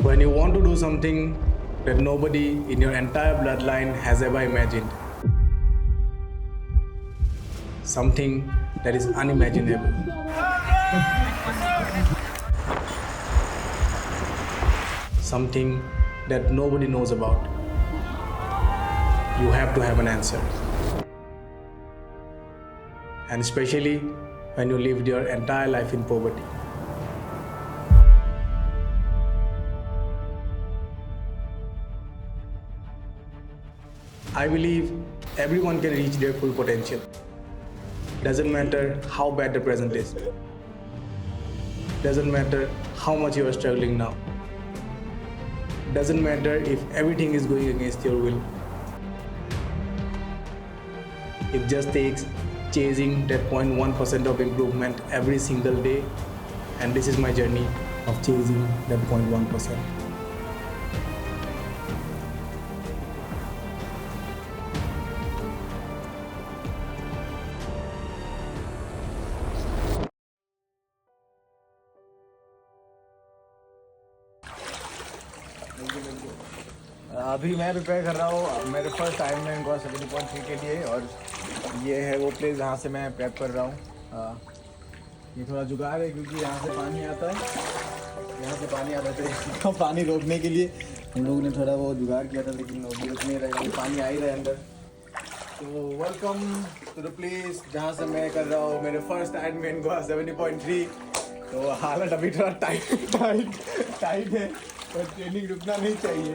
When you want to do something that nobody in your entire bloodline has ever imagined, something that is unimaginable, something that nobody knows about, you have to have an answer. And especially when you lived your entire life in poverty. I believe everyone can reach their full potential. Doesn't matter how bad the present is. Doesn't matter how much you are struggling now. Doesn't matter if everything is going against your will. It just takes chasing that 0.1% of improvement every single day, and this is my journey of chasing that 0.1%. अभी मैं prepare कर रहा हूँ मेरे first Ironman Goa 70.3 के लिए, और ये है वो प्लेस जहाँ से मैं प्रेप कर रहा हूँ। ये थोड़ा जुगाड़ है क्योंकि यहाँ से पानी आता है, तो पानी रोकने के लिए हम लोगों ने थोड़ा वो जुगाड़ किया था, लेकिन वो भी रुक नहीं रहा है, पानी आ ही रहा है अंदर। तो वेलकम टू द प्लेस जहाँ से मैं कर रहा हूँ मेरे फर्स्ट आयरनमैन गोवा 70.3। तो हालत अभी थोड़ा टाइट है, पर ट्रेनिंग रुकना नहीं चाहिए।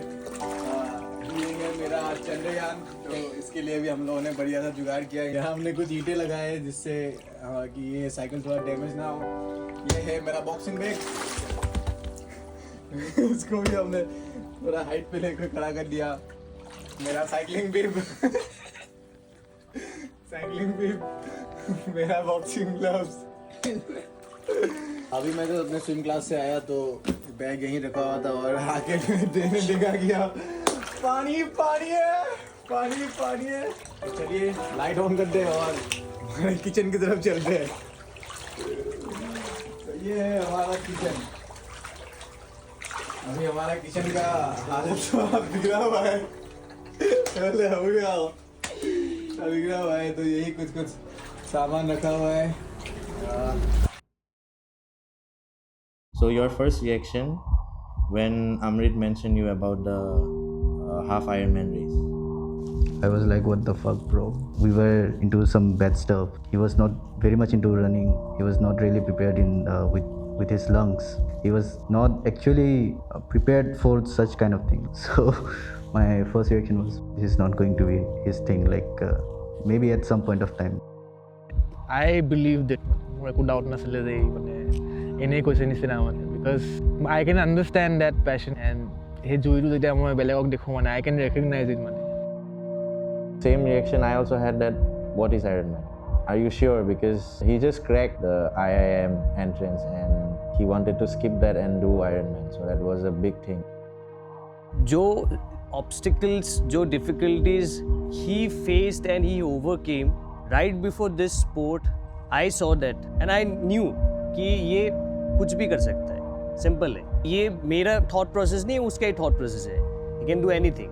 ये है मेरा चंद्रयान, तो इसके लिए भी हम लोगों ने बढ़िया सा जुगाड़ किया है। यहाँ हमने कुछ ईंटें लगाए हैं जिससे कि ये साइकिल थोड़ा डैमेज ना हो। ये है मेरा बॉक्सिंग बैग, इसको भी हमने थोड़ा हाइट पे लेकर खड़ा कर दिया। मेरा साइकिलिंग बिब, मेरा बॉक्सिंग ग्लव्स। अभी मैं तो अपने स्विम क्लास से आया तो बैग यहीं रखा हुआ था, और आके देने दिखा गया पानी है। तो चलिए लाइट ऑन करते हैं और हमारे किचन की तरफ चलते हैं। तो ये है हमारा किचन। अभी हमारा किचन का हालत तो बिगड़ा हुआ है, बिगड़ा हुआ है, तो यही कुछ सामान रखा हुआ है। So your first reaction when Amrit mentioned you about the half Ironman race? I was like, what the fuck, bro? We were into some bad stuff. He was not very much into running. He was not really prepared with his lungs. He was not actually prepared for such kind of things. So my first reaction was, this is not going to be his thing. Like maybe at some point of time. I believe that I could doubt any question is because I can understand that passion, and I can recognize it. Same reaction I also had, that what is Ironman? Are you sure? Because he just cracked the IIM entrance and he wanted to skip that and do Ironman. So that was a big thing. जो obstacles, जो difficulties he faced and he overcame right before this sport, I saw that and I knew कि ये कुछ भी कर सकता है, simple है। ये मेरा थॉट प्रोसेस नहीं है, उसका ही थॉट प्रोसेस है। He can do anything.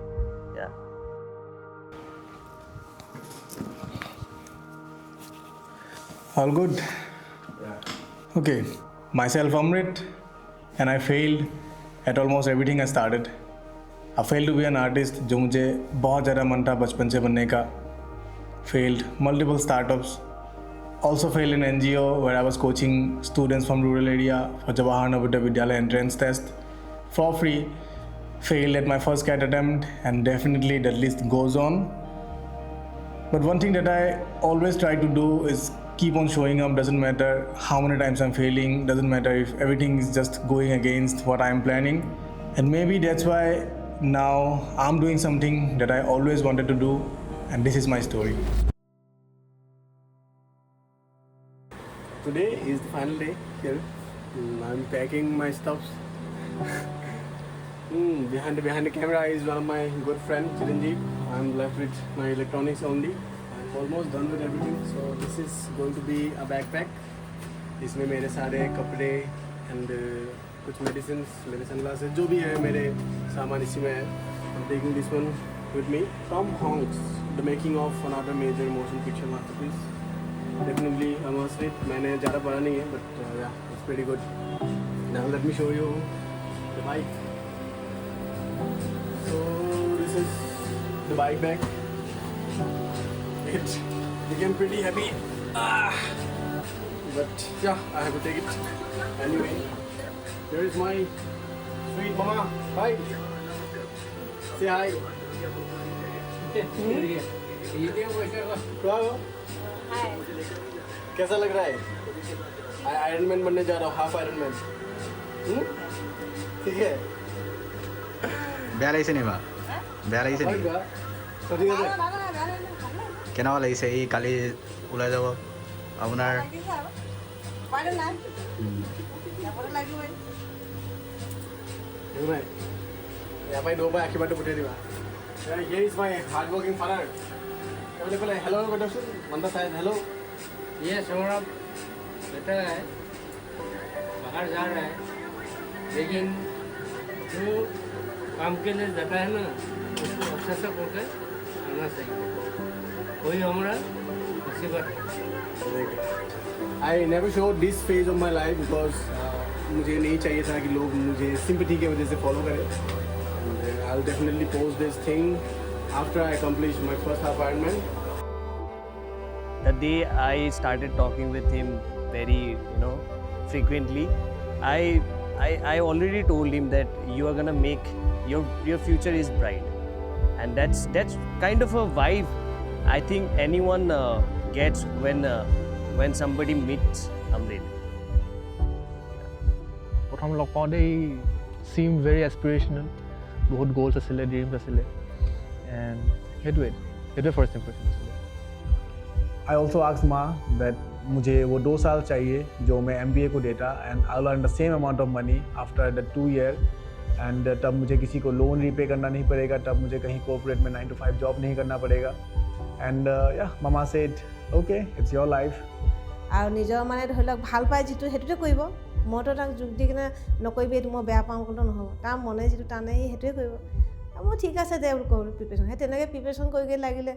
Yeah. All good? Okay, myself Amrit, and I failed at almost everything I started. I failed to be an artist, जो मुझे बहुत ज़्यादा मन था बचपन से बनने का. Failed multiple startups. Also failed in NGO where I was coaching students from rural area for Jawahar Navodaya Vidyalaya entrance test for free. Failed at my first CAT attempt, and definitely the list goes on. But one thing that I always try to do is keep on showing up. Doesn't matter how many times I'm failing, doesn't matter if everything is just going against what I'm planning. And maybe that's why now I'm doing something that I always wanted to do, and this is my story. Today is the final day here. I'm packing my stuffs. Behind the camera is one of my good friend Chiranjeev. I'm left with my electronics only. I'm almost done with everything. So this is going to be a backpack. इसमें मेरे सारे कपड़े and कुछ medicine, मेरे sunglasses, जो भी है मेरे सामान इसी में है. I'm taking this one with me. Tom Hanks, the making of another major motion picture masterpiece. Definitely a must read. मैंने ज़्यादा पढ़ा नहीं है, but yeah, it's pretty good. Now let me show you the bike. So this is the bike bag. It became pretty heavy. But yeah, I have to take it. Anyway, here is my sweet mama. Hi. Say hi. कैसा लग रहा है? Iron man बनने जा रहा हूँ, half iron man. ठीक है. বেয়া লাগিছে নি বা বেয়া লাগিছে নি তো ঠিক আছে. কেনেকুৱা লাগিছে এই কালি ওলাই যাব আপোনাৰ यहाँ पर दो बार आखिर पुटे दिवा. Here is my hardworking father. पहले हेलो बेटा सुन मंदा शायद हेलो. ये सौरभ बेटा है, बाहर जा रहा है, लेकिन जो काम के लिए जाता है ना उसको अच्छा से करके आना चाहिए. कोई हमारा मुसीबत I never showed this phase of my life because मुझे नहीं चाहिए था कि लोग मुझे sympathy के वजह से follow करें. I'll definitely post this thing after I accomplish my first half Ironman. The day I started talking with him very, frequently, I already told him that you are gonna make your future is bright, and that's kind of a vibe I think anyone gets when somebody meets Amrit. প্ৰথম log পাওঁতে ই ছিম ভেৰি এছপিৰেশ্যনেল, বহুত goals আছিলে, dreams আছিলে, and সেইটোৱে first impression আছিলে. I also asked Ma that मुझे वो 2 साल चाहिए जो मैं MBA को देता, and I'll earn the same amount of money after the 2 year, and तब मुझे किसी को लोन रीपे करना नहीं पड़ेगा, तब मुझे कहीं कॉर्पोरेट में 9 to 5 जॉब नहीं करना पड़ेगा. And yeah, Mama said, okay, it's your life. আৰু নিজৰ মানে ধৰি লওক ভাল পায় যিটো সেইটোতে কৰিব. মইতো তাক যোগ দি কিনে নকৰিবি এইটো মই বেয়া পাওঁ কিন্তু নহ'ব. তাৰ মনে যিটো টানে সেইটোৱে কৰিব. মই ঠিক আছে দে বুলি ক'লোঁ প্ৰিপেৰেশ্যন. সেই তেনেকৈ প্ৰিপেৰেশ্যন কৰি লাগিলে.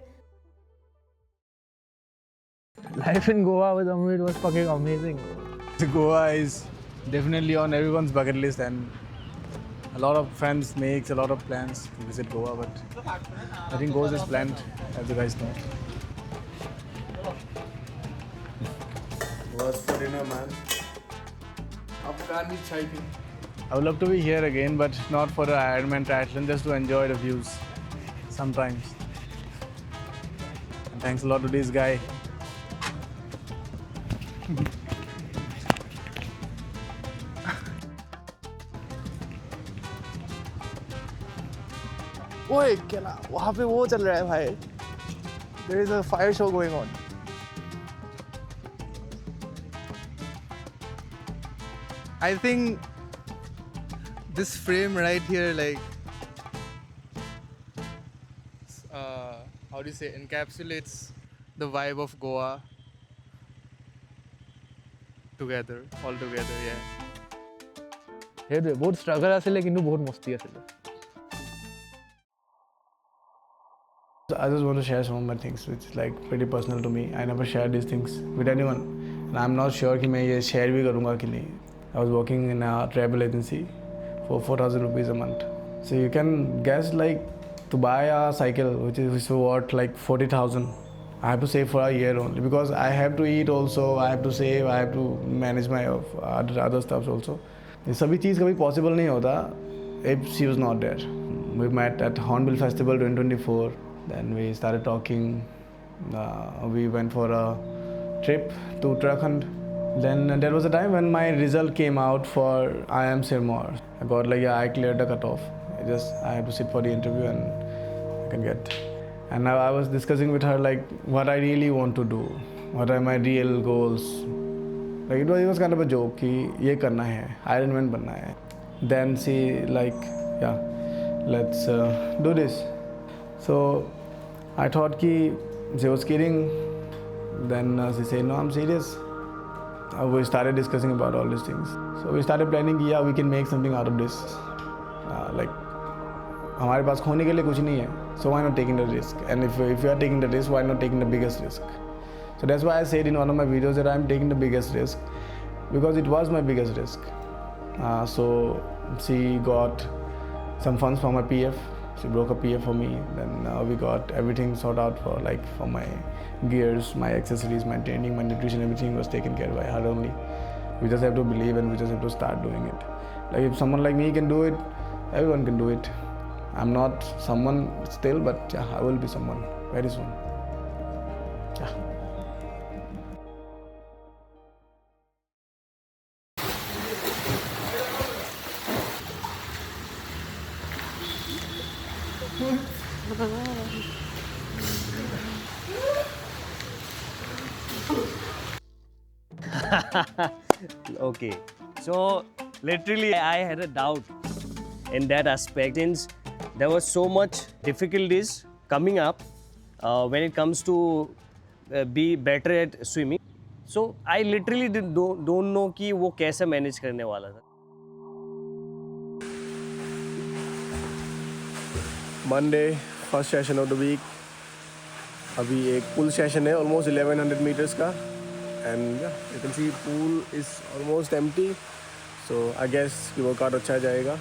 Life in Goa with Amrit was fucking amazing. Goa is definitely on everyone's bucket list, and a lot of friends makes a lot of plans to visit Goa, but nothing goes as planned, as you guys know. What's for dinner, man? Afghani chai thi. I would love to be here again, but not for the Ironman triathlon, just to enjoy the views sometimes. And thanks a lot to this guy. ओए क्या वहाँ पे वो चल रहा है भाई, there is a fire show going on. I think this frame right here, like, how do you say, encapsulates the vibe of Goa all together, yeah. সেইটোৱে বহুত ষ্ট্ৰাগল আছিলে কিন্তু বহুত মস্তি আছিলে. So I just want to share some of my things which is like pretty personal to me. I never share these things with anyone, and I'm not sure कि मैं ये share भी करूँगा कि नहीं. I was working in a travel agency for 4,000 rupees a month. So you can guess, like, to buy a cycle which is worth like 40,000, I have to save for a year only because I have to eat also, I have to save, I have to manage my other stuff also. ये सभी चीज़ कभी possible नहीं होता if she was not there. We met at Hornbill Festival 2024. Then we started talking. We went for a trip to Uttarakhand. Then there was a time when my result came out for IIM Sirmaur. I got like, yeah, I cleared the cutoff. I had to sit for the interview and I can get. And I was discussing with her like what I really want to do, what are my real goals. Like it was kind of a joke कि ये करना है, Ironman बनना है. Then she like, yeah, let's do this. So I thought she was kidding. Then she said, no, I'm serious. we started discussing about all these things. So we started planning, yeah, we can make something out of this. Like, हमारे पास खोने के लिए कुछ नहीं है. So why not taking the risk? And if you are taking the risk, why not taking the biggest risk? So that's why I said in one of my videos that I'm taking the biggest risk, because it was my biggest risk. So she got some funds from my PF. She broke a PF for me. Then we got everything sorted out for my gears, my accessories, my training, my nutrition, everything was taken care of by her only. We just have to believe and we just have to start doing it. Like if someone like me can do it, everyone can do it. I'm not someone still, but yeah, I will be someone very soon. Yeah. Okay, so literally I had a doubt in that aspect since there was so much difficulties coming up when it comes to be better at swimming. So I literally don't know कि वो कैसे manage करने वाला था. Monday, first session of the week. अभी एक pool session है almost 1100 meters का, and yeah, you can see pool is almost empty. So I guess कि workout अच्छा जाएगा.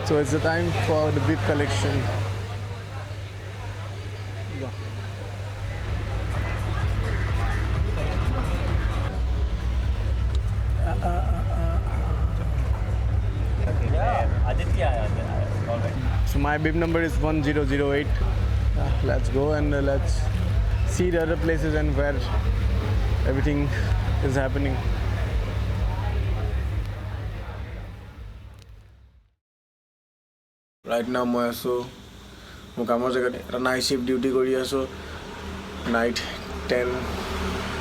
So it's the time for the bib collection. So my bib number is 1008. Let's go and let's see the other places and where everything is happening. Right now মই আছো মোৰ কামৰ জেগাত এটা night shift duty কৰি আছো night 10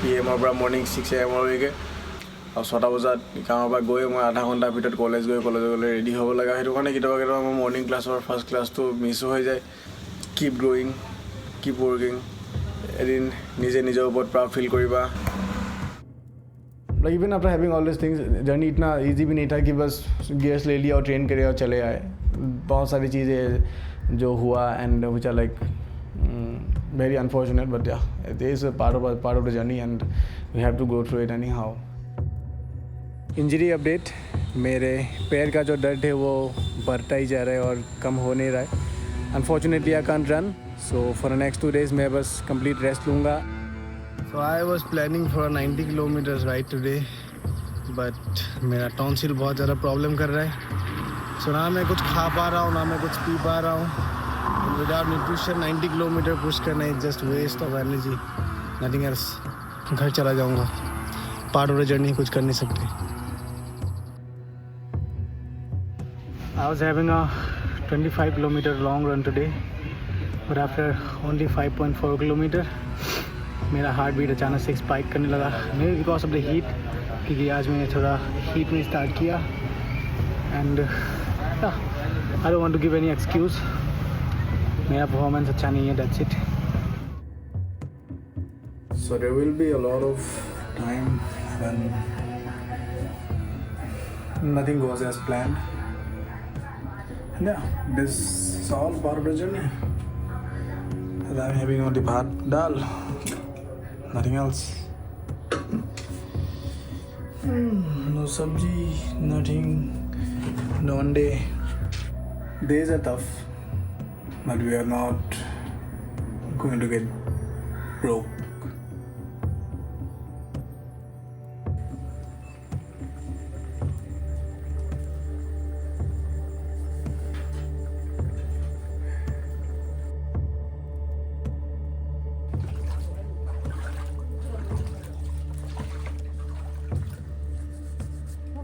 PM পৰা morning 6 AM লৈকে আৰু 6টা বজাত কামৰ পৰা গৈ মই আধা ঘণ্টাৰ ভিতৰত কলেজ গ'লে ৰেডি হ'ব লগা সেইটো কাৰণে কেতিয়াবা মোৰ মৰ্নিং ক্লাছৰ ফাৰ্ষ্ট ক্লাছটো মিছ হৈ যায় কিপ গ্ৰোয়িং কিপ ৱৰ্কিং এদিন নিজে নিজৰ ওপৰত প্ৰাউড ফিল কৰিবা Like even after having all these things, journey इतना easy भी नहीं था कि बस गियर्स ले लिया और ट्रेन करे और चले आए बहुत सारी चीज़ें जो हुआ and which are like very unfortunate but yeah it is a part of the journey and we have to go through it anyhow. Injury update मेरे पैर का जो दर्द है वो बढ़ता ही जा रहा है और कम हो नहीं रहा है unfortunately I can't run so for the next 2 days मैं बस कंप्लीट रेस्ट लूँगा. So I was planning for a 90 kilometers ride today, but मेरा टॉन्सिल बहुत ज़्यादा प्रॉब्लम कर रहा है. So ना मैं कुछ खा पा रहा हूँ ना मैं कुछ पी पा रहा हूँ. Without nutrition 90 kilometer push करना is just waste of energy. Nothing else. घर चला जाऊँगा. Part of the journey कुछ कर नहीं सकते. I was having a 25 kilometer long run today, but after only 5.4 kilometer. मेरा हार्ट बीट अचानक से स्पाइक करने लगा मे बिकॉज ऑफ द हीट क्योंकि आज मैंने थोड़ा हीट में स्टार्ट किया and I don't want to give any excuse मेरा परफॉर्मेंस अच्छा नहीं है that's it so there will be a lot of time when nothing goes as planned and yeah this is all part of the journey and I'm having only bhat dal nothing else. No sabji, nothing, no one day. Days are tough, but we are not going to get broke.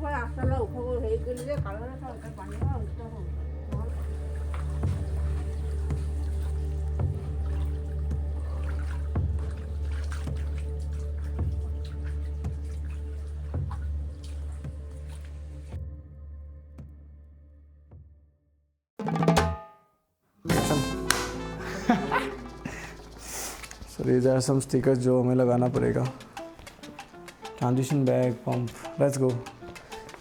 So these are some stickers जो हमें लगाना पड़ेगा. Transition bag, pump. Let's go.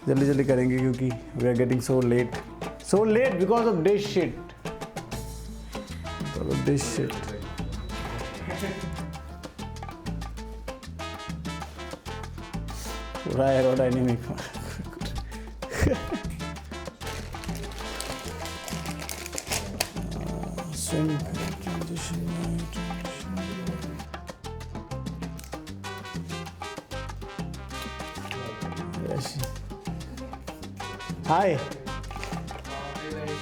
जल्दी जल्दी करेंगे क्योंकि we are getting so late. So late because of this shit. Because of this shit. पूरा aerodynamic. Swing transition. हाय,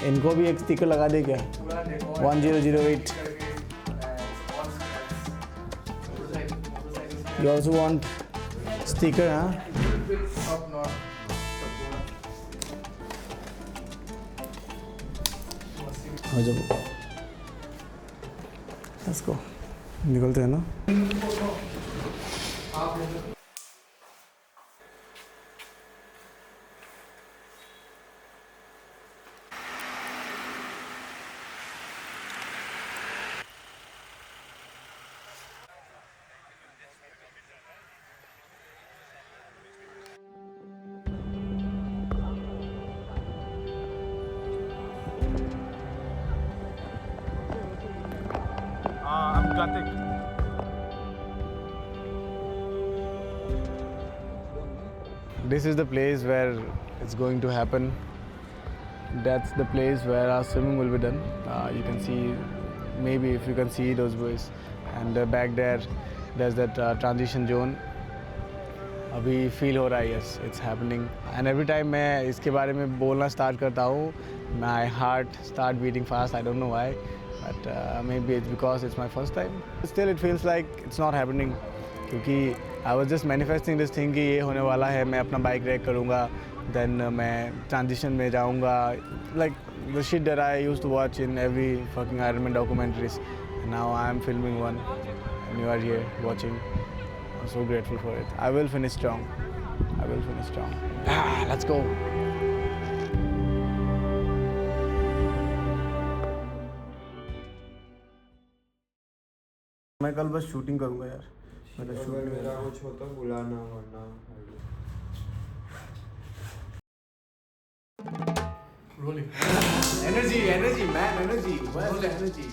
इनको भी एक स्टिकर लगा दे क्या? 1008. You also want sticker, huh? हो जाओ. Let's go. निकलते हैं ना? This is the place where it's going to happen. That's the place where our swimming will be done. You can see, maybe if you can see those boys. And back there, there's that transition zone. अभी feel हो रहा है, yes, it's happening. And every time मैं इसके बारे में बोलना start करता हूँ, my heart start beating fast. I don't know why, but maybe it's because it's my first time. Still, it feels like it's not happening. क्योंकि I was just manifesting this thing कि ये होने वाला है, मैं अपना बाइक रैक करूँगा, then मैं transition में जाऊँगा, like the shit that I used to watch in every fucking Ironman documentaries. And now I am filming one, and you are here watching. I'm so grateful for it. I will finish strong. I will finish strong. Let's go. मैं कल बस shooting करूँगा यार. मेरा कुछ होता बुलाना वरना. Rolling. Energy, man, energy. Where's the energy?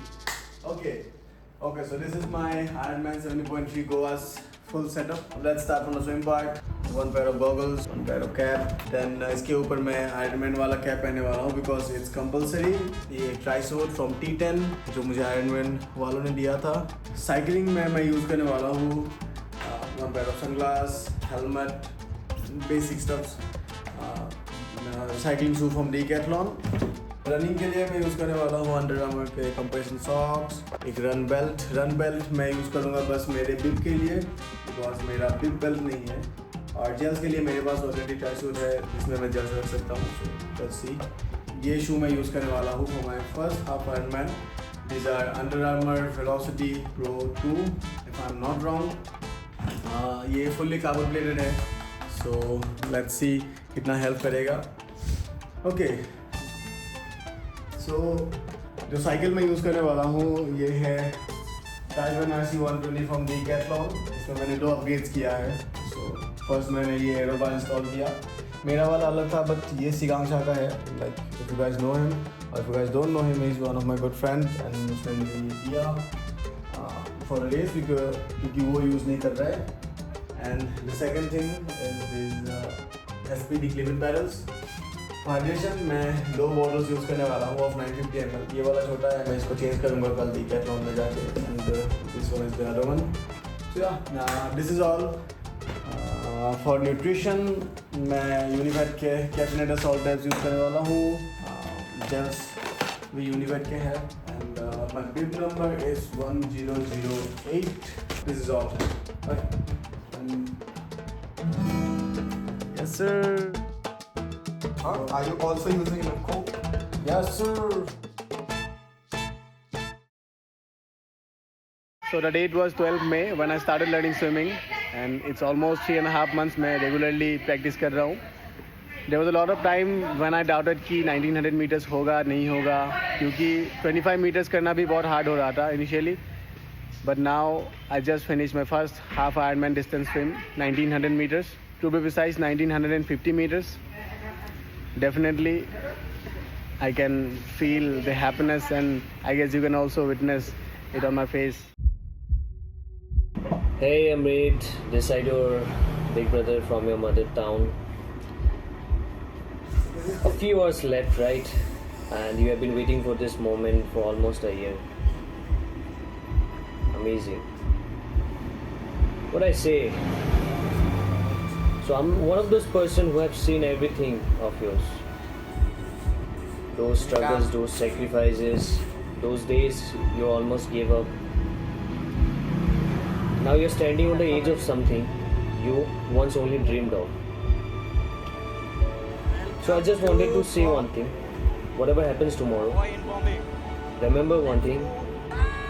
Okay, so this is my Ironman 70.3 Goa's full setup. Let's start from the swim part. One pair of goggles, one pair of cap. Then इसके ऊपर मैं Ironman वाला cap पहनने वाला हूँ because it's compulsory. ये ट्राइसूट from T10 जो मुझे Ironman वालों ने दिया था. Cycling में मैं यूज़ करने वाला हूँ one pair of sunglass, helmet, basic stuffs. Cycling shoe from Decathlon. Running के लिए मैं यूज़ करने वाला हूँ अंडर आर्मर के कंप्रेशन सॉक्स, एक रन बेल्ट मैं यूज़ करूँगा बस मेरे बिब के लिए बिकॉज मेरा बिब बेल्ट नहीं है. और जेल्स के लिए मेरे पास ऑलरेडी ट्राइसूट है जिसमें मैं जेल्स रख सकता हूँ. So let's see. ये शू मैं यूज़ करने वाला हूँ for my first half Ironman. These are Under Armour Velocity Pro 2 if I am not wrong. ये फुल्ली कार्बन प्लेटेड है. सो लेट्स सी कितना हेल्प करेगा. ओके, सो जो साइकिल में यूज़ करने वाला हूँ ये है Taiwan RC 120 फ्रॉम Decathlon. इसमें मैंने 2 अपग्रेड्स किया है. सो फर्स्ट मैंने ये एरो बार इंस्टॉल किया. मेरा वाला अलग था बट ये सिगांशा का है. Like if you guys know him और if you guys don't know him, he is one of my good friends and उसने मुझे ये दिया फॉर अ रेस क्योंकि वो यूज़ नहीं कर रहा है. And the second thing is SPD clip in pedals. Hydration मैं 2 बॉटल्स यूज़ करने वाला हूँ ऑफ 950 ml. ये वाला छोटा है, मैं इसको चेंज करूँगा कल Decathlon में जाके. And this one is the other one. So yeah, this is all for nutrition. मैं यूनिफाइड के कैफिनेटेड सॉल्ट टैब्स यूज़ करने वाला हूँ. जेल्स भी यूनिफाइड के हैं. And my bib number is 1008. This is all. Yes sir. Are you also using Coke? Yes, sir. So the date was 12 May when I started learning swimming, and it's almost 3.5 months मैं regularly practice कर रहा हूँ. There was a lot of time when I doubted कि 1900 meters होगा नहीं होगा, क्योंकि 25 meters करना भी बहुत hard हो रहा था initially. But now I just finished my first half Ironman distance swim, 1900 meters. To be precise, 1950 meters. Definitely, I can feel the happiness, and I guess you can also witness it on my face. Hey Amrit, this side your big brother from your mother town. A few hours left, right? And you have been waiting for this moment for almost a year. Amazing. What I say? So I'm one of those person who have seen everything of yours. Those struggles, those sacrifices, those days you almost gave up. Now you're standing on the edge of something you once only dreamed of. So I just wanted to say one thing. Whatever happens tomorrow, remember one thing.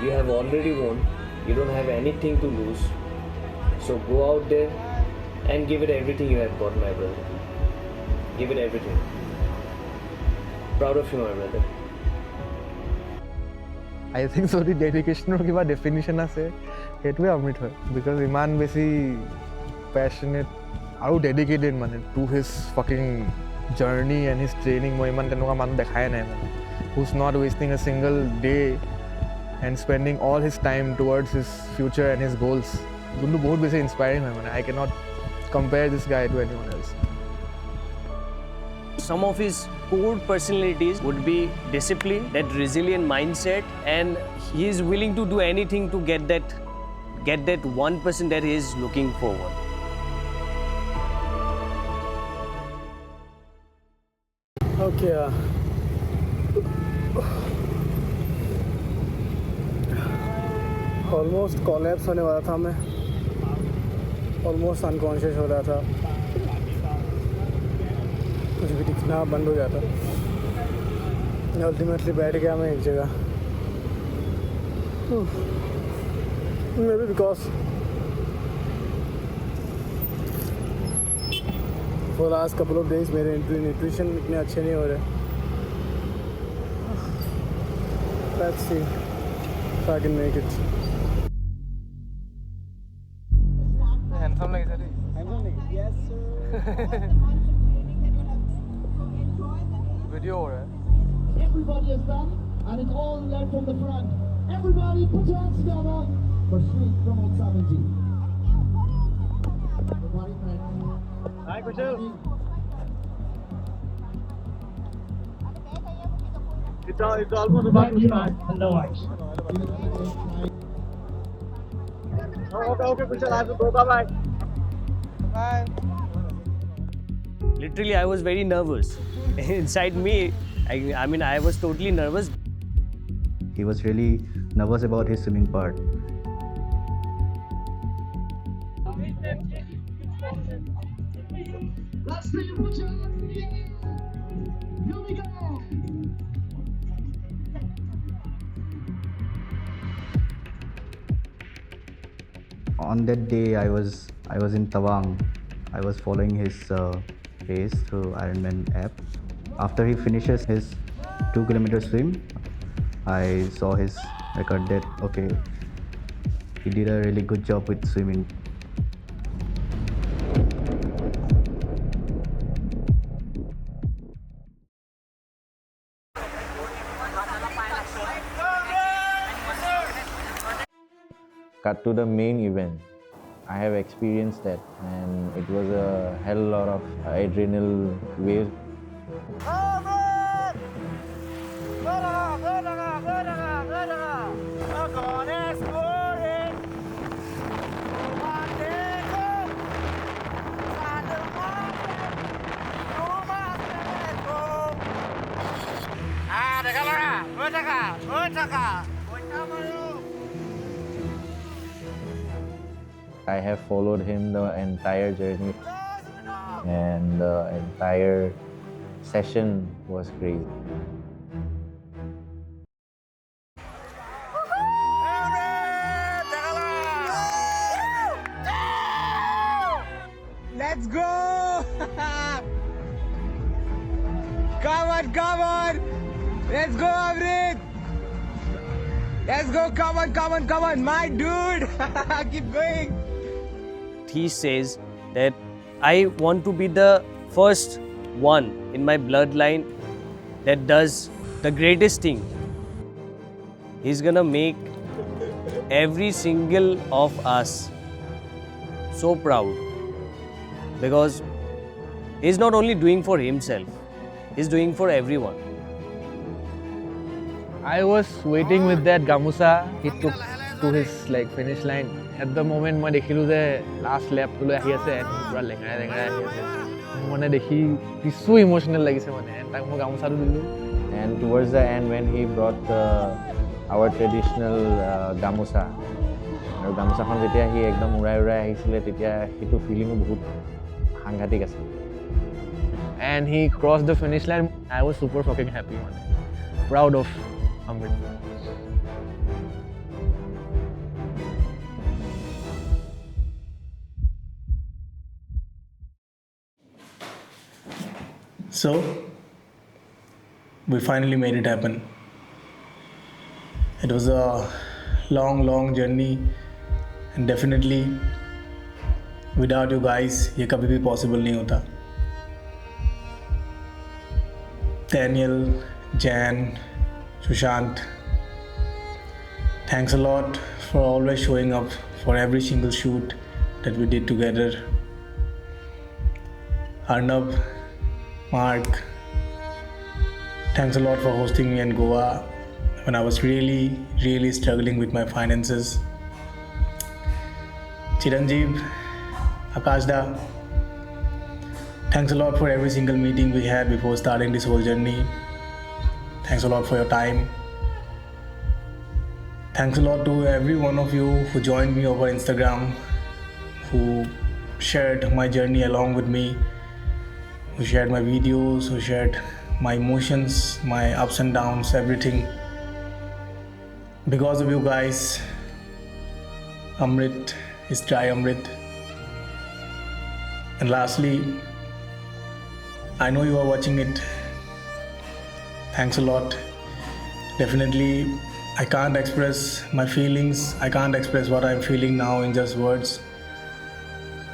You have already won. You don't have anything to lose. So go out there and give it everything you have got, my brother. Give it everything. Proud of you, my brother. I think so the dedication কিবা definition আছে সেইটোৱে অমৃত হয় because ইমান বেছি passionate আৰু dedicated মানে to his fucking journey and his training মই ইমান তেনেকুৱা মানুহ দেখাই নাই মানে who's not wasting a single day and spending all his time towards his future and his goals যোনটো বহুত বেছি inspiring হয় মানে I cannot compare this guy to anyone else. Some of his core personalities would be discipline, that resilient mindset, and he is willing to do anything to get that 1% that he is looking forward. Okay. Almost collapse होने वाला था मैं. Almost unconscious हो रहा था. कुछ भी दिखना बंद हो जाता. Ultimately बैठ गया मैं एक जगह. Maybe because for last couple of days मेरे nutrition इतने अच्छे नहीं हो रहे. Let's see if I can make it. Handsome लगे सर. Handsome लगे. Yes sir. Video हो रहा है. Everybody is done, and it's all led from the front. Everybody put your hands together for Sri Pramod Samanji. Good morning, friends. Hi, Kushal. It's almost about to start. No ice. Okay, Kushal, I have to go. Bye-bye. Bye. Literally, I was very nervous. Inside me, I mean, I was totally nervous. He was really nervous about his swimming part. Let's see you put your hands together. Here we go. On that day, I was in Tawang. I was following his race through Ironman app. After he finishes his 2-kilometer swim, I saw his record that okay, he did a really good job with swimming. Cut to the main event. I have experienced that, and it was a hell lot of adrenal waves. I have followed him the entire journey and the entire session was crazy. Let's go! Come on! Let's go, Amrit! Let's go, come on, my dude! Keep going! He says that I want to be the first one in my bloodline that does the greatest thing. He's gonna make every single of us so proud, because he's not only doing for himself, he's doing for everyone. I was waiting with that gamusa he took to his like finish line. At the moment মই দেখিলোঁ যে last lap লৈ আহি আছে and পুৰা লেঙৰাই আহি আছে। মোৰ মানে দেখি কিছু ইমোশ্যনেল লাগিছে মানে তাক মই গামোচাটো দিলোঁ। And towards the end, when he brought our traditional gamusa, আৰু গামোচাখন যেতিয়া সি একদম উৰাই আহিছিলে তেতিয়া সেইটো ফিলিঙো বহুত সাংঘাতিক আছিল। And he crossed the finish line. I was super fucking happy মানে। Proud of Amrit. So, we finally made it happen. It was a long journey, and definitely without you guys, ये कभी भी possible नहीं होता. Daniel, Jan, Sushant, thanks a lot for always showing up for every single shoot that we did together. Arnab, Mark, thanks a lot for hosting me in Goa when I was really struggling with my finances. Chiranjeev, Akashda, thanks a lot for every single meeting we had before starting this whole journey. Thanks a lot for your time. Thanks a lot to every one of you who joined me over Instagram, who shared my journey along with me, who shared my videos, who shared my emotions, my ups and downs, everything. Because of you guys, Amrit is Try Amrit. And lastly, I know you are watching it. Thanks a lot. Definitely, I can't express my feelings. I can't express what I'm feeling now in just words.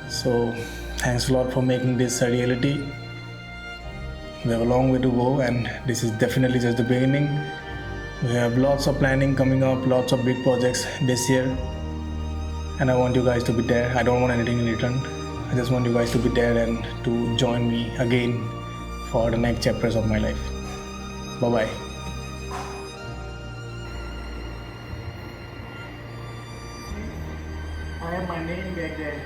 So, thanks a lot for making this a reality. We have a long way to go, and this is definitely just the beginning. We have lots of planning coming up, lots of big projects this year, and I want you guys to be there. I don't want anything in return. I just want you guys to be there and to join me again for the next chapters of my life. Bye-bye. I have my name back there.